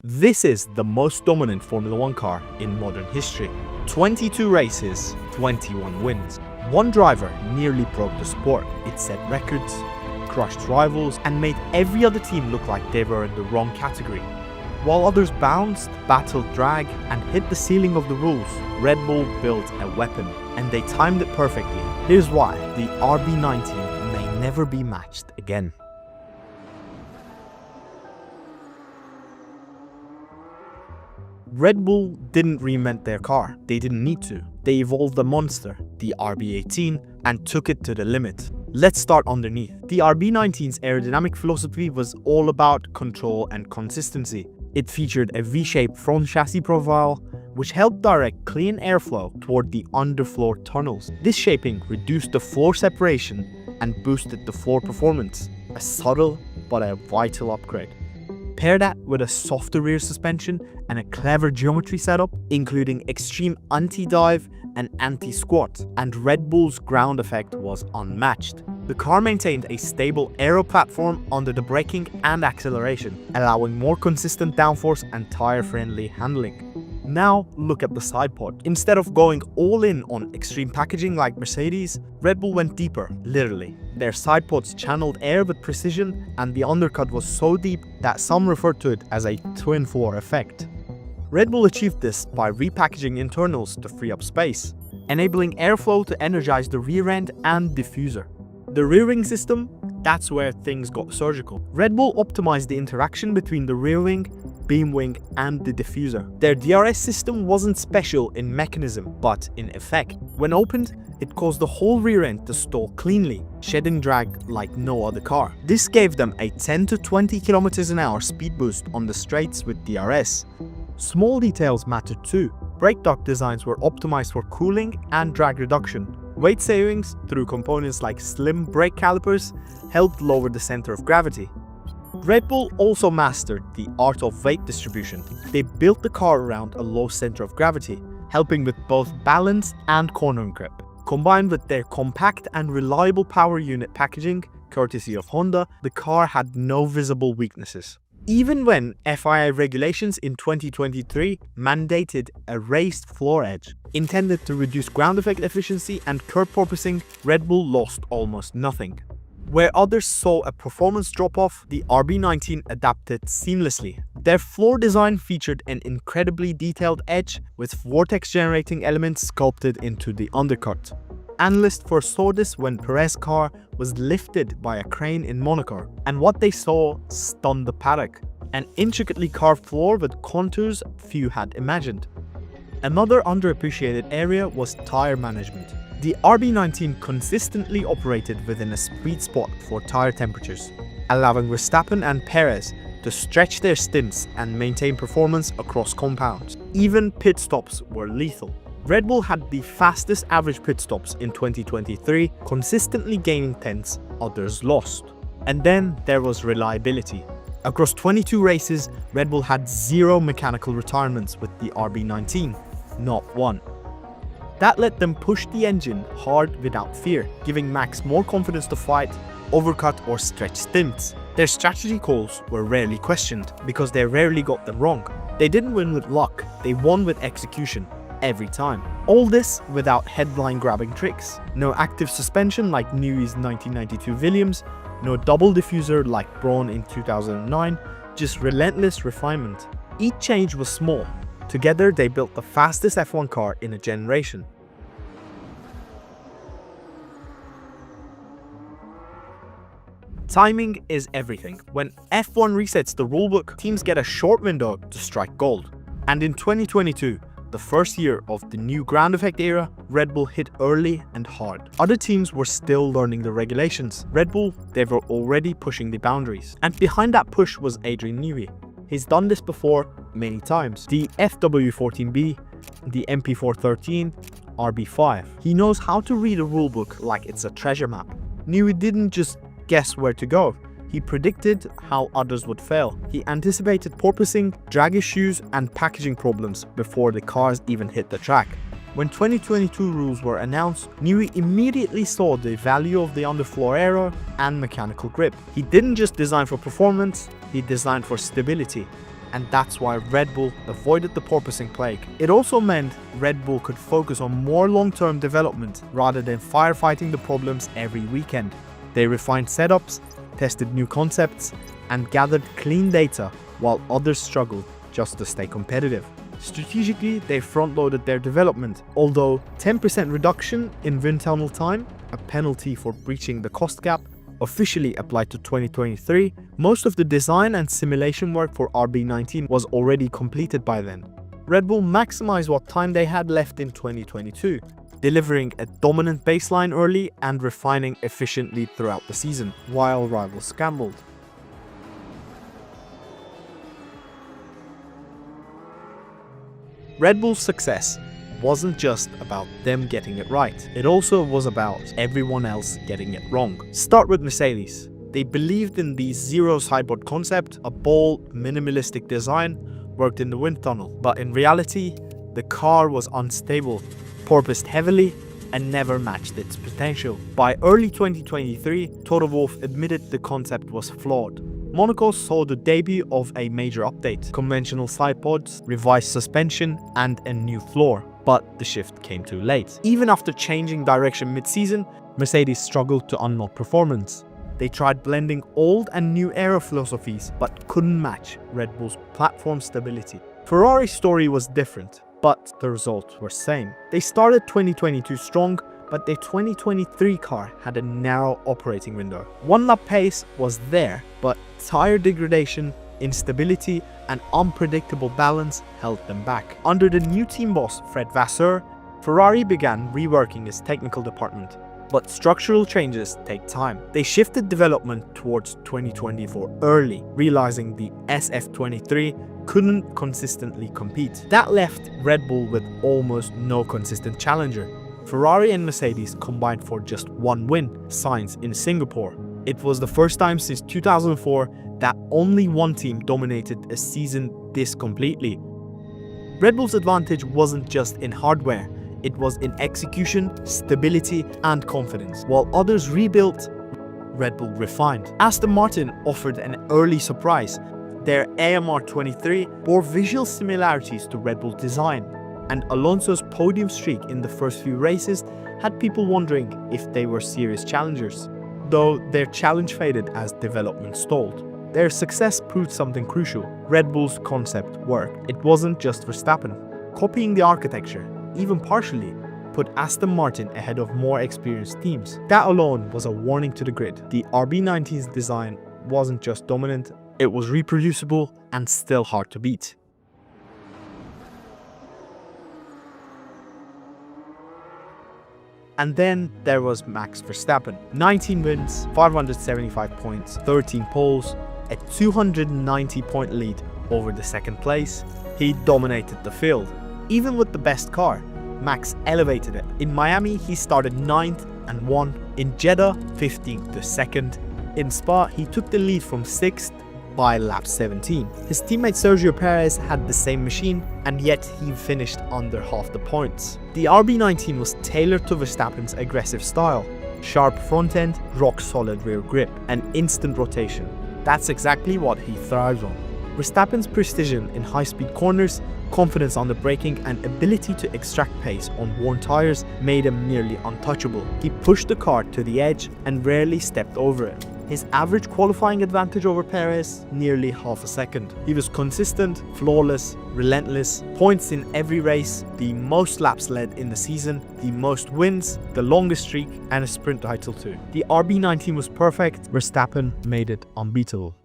This is the most dominant Formula One car in modern history. 22 races, 21 wins. One driver nearly broke the sport. It set records, crushed rivals, and made every other team look like they were in the wrong category. While others bounced, battled drag, and hit the ceiling of the rules, Red Bull built a weapon, and they timed it perfectly. Here's why the RB19 may never be matched again. Red Bull didn't reinvent their car. They didn't need to. They evolved the monster, the RB18, and took it to the limit. Let's start underneath. The RB19's aerodynamic philosophy was all about control and consistency. It featured a V-shaped front chassis profile, which helped direct clean airflow toward the underfloor tunnels. This shaping reduced the floor separation and boosted the floor performance, a subtle but a vital upgrade. Pair that with a softer rear suspension and a clever geometry setup, including extreme anti-dive and anti-squat, and Red Bull's ground effect was unmatched. The car maintained a stable aero platform under the braking and acceleration, allowing more consistent downforce and tire-friendly handling. Now look at the side pod. Instead of going all in on extreme packaging like Mercedes, Red Bull went deeper, literally. Their side pods channeled air with precision, and the undercut was so deep that some referred to it as a twin floor effect. Red Bull achieved this by repackaging internals to free up space, enabling airflow to energize the rear end and diffuser. The rear wing system, that's where things got surgical. Red Bull optimized the interaction between the rear wing, beam wing, and the diffuser. Their DRS system wasn't special in mechanism, but in effect. When opened, it caused the whole rear end to stall cleanly, shedding drag like no other car. This gave them a 10 to 20 km/h speed boost on the straights with DRS. Small details mattered too. Brake duct designs were optimized for cooling and drag reduction. Weight savings through components like slim brake calipers helped lower the center of gravity. Red Bull also mastered the art of weight distribution. They built the car around a low center of gravity, helping with both balance and cornering grip. Combined with their compact and reliable power unit packaging, courtesy of Honda, the car had no visible weaknesses. Even when FIA regulations in 2023 mandated a raised floor edge, intended to reduce ground effect efficiency and curb porpoising, Red Bull lost almost nothing. Where others saw a performance drop-off, the RB19 adapted seamlessly. Their floor design featured an incredibly detailed edge with vortex-generating elements sculpted into the undercut. Analysts foresaw this when Perez's car was lifted by a crane in Monaco, and what they saw stunned the paddock. An intricately carved floor with contours few had imagined. Another underappreciated area was tire management. The RB19 consistently operated within a sweet spot for tire temperatures, allowing Verstappen and Perez to stretch their stints and maintain performance across compounds. Even pit stops were lethal. Red Bull had the fastest average pit stops in 2023, consistently gaining tenths, others lost. And then there was reliability. Across 22 races, Red Bull had 0 mechanical retirements with the RB19, not one. That let them push the engine hard without fear, giving Max more confidence to fight, overcut, or stretch stints. Their strategy calls were rarely questioned because they rarely got them wrong. They didn't win with luck, they won with execution. Every time. All this without headline-grabbing tricks. No active suspension like Newey's 1992 Williams, no double diffuser like Brawn in 2009, just relentless refinement. Each change was small. Together, they built the fastest F1 car in a generation. Timing is everything. When F1 resets the rulebook, teams get a short window to strike gold. And in 2022, the first year of the new ground effect era, Red Bull hit early and hard. Other teams were still learning the regulations. Red Bull, they were already pushing the boundaries. And behind that push was Adrian Newey. He's done this before many times. The FW14B, the MP413, RB5. He knows how to read a rulebook like it's a treasure map. Newey didn't just guess where to go. He predicted how others would fail. He anticipated porpoising, drag issues, and packaging problems before the cars even hit the track. When 2022 rules were announced, Newey immediately saw the value of the underfloor aero and mechanical grip. He didn't just design for performance, he designed for stability. and that's why Red Bull avoided the porpoising plague. It also meant Red Bull could focus on more long-term development rather than firefighting the problems every weekend. They refined setups, tested new concepts, and gathered clean data while others struggled just to stay competitive. Strategically, they front-loaded their development, although 10% reduction in wind tunnel time, a penalty for breaching the cost cap, officially applied to 2023, most of the design and simulation work for RB19 was already completed by then. Red Bull maximized what time they had left in 2022, delivering a dominant baseline early and refining efficiently throughout the season, while rivals scrambled. Red Bull's success wasn't just about them getting it right, it also was about everyone else getting it wrong. Start with Mercedes. They believed in the Zero's hybrid concept, a bold, minimalistic design worked in the wind tunnel. But in reality, the car was unstable, porpoised heavily, and never matched its potential. By early 2023, Toto Wolff admitted the concept was flawed. Monaco saw the debut of a major update, conventional side pods, revised suspension, and a new floor. But the shift came too late. Even after changing direction mid-season, Mercedes struggled to unlock performance. They tried blending old and new aero philosophies, but couldn't match Red Bull's platform stability. Ferrari's story was different, but the results were same. They started 2022 strong, but their 2023 car had a narrow operating window. One lap pace was there, but tire degradation, instability, and unpredictable balance held them back. Under the new team boss, Fred Vasseur, Ferrari began reworking its technical department. But structural changes take time. They shifted development towards 2024 early, realizing the SF23 couldn't consistently compete. That left Red Bull with almost no consistent challenger. Ferrari and Mercedes combined for just one win, Sainz in Singapore. It was the first time since 2004 that only one team dominated a season this completely. Red Bull's advantage wasn't just in hardware, it was in execution, stability, and confidence. While others rebuilt, Red Bull refined. Aston Martin offered an early surprise. Their AMR 23 bore visual similarities to Red Bull design, and Alonso's podium streak in the first few races had people wondering if they were serious challengers. Though their challenge faded as development stalled. Their success proved something crucial. Red Bull's concept worked. It wasn't just Verstappen. Copying the architecture, even partially, put Aston Martin ahead of more experienced teams. That alone was a warning to the grid. The RB19's design wasn't just dominant, it was reproducible and still hard to beat. And then there was Max Verstappen. 19 wins, 575 points, 13 poles, a 290-point lead over the second place. He dominated the field. Even with the best car, Max elevated it. In Miami, he started 9th and won. In Jeddah, 15th to 2nd. In Spa, he took the lead from 6th by lap 17. His teammate Sergio Perez had the same machine, and yet he finished under half the points. The RB19 was tailored to Verstappen's aggressive style. Sharp front end, rock solid rear grip, and instant rotation. That's exactly what he thrives on. Verstappen's precision in high-speed corners, confidence on the braking, and ability to extract pace on worn tires made him nearly untouchable. He pushed the car to the edge and rarely stepped over it. His average qualifying advantage over Perez, nearly half a second. He was consistent, flawless, relentless, points in every race, the most laps led in the season, the most wins, the longest streak, and a sprint title too. The RB19 was perfect, Verstappen made it unbeatable.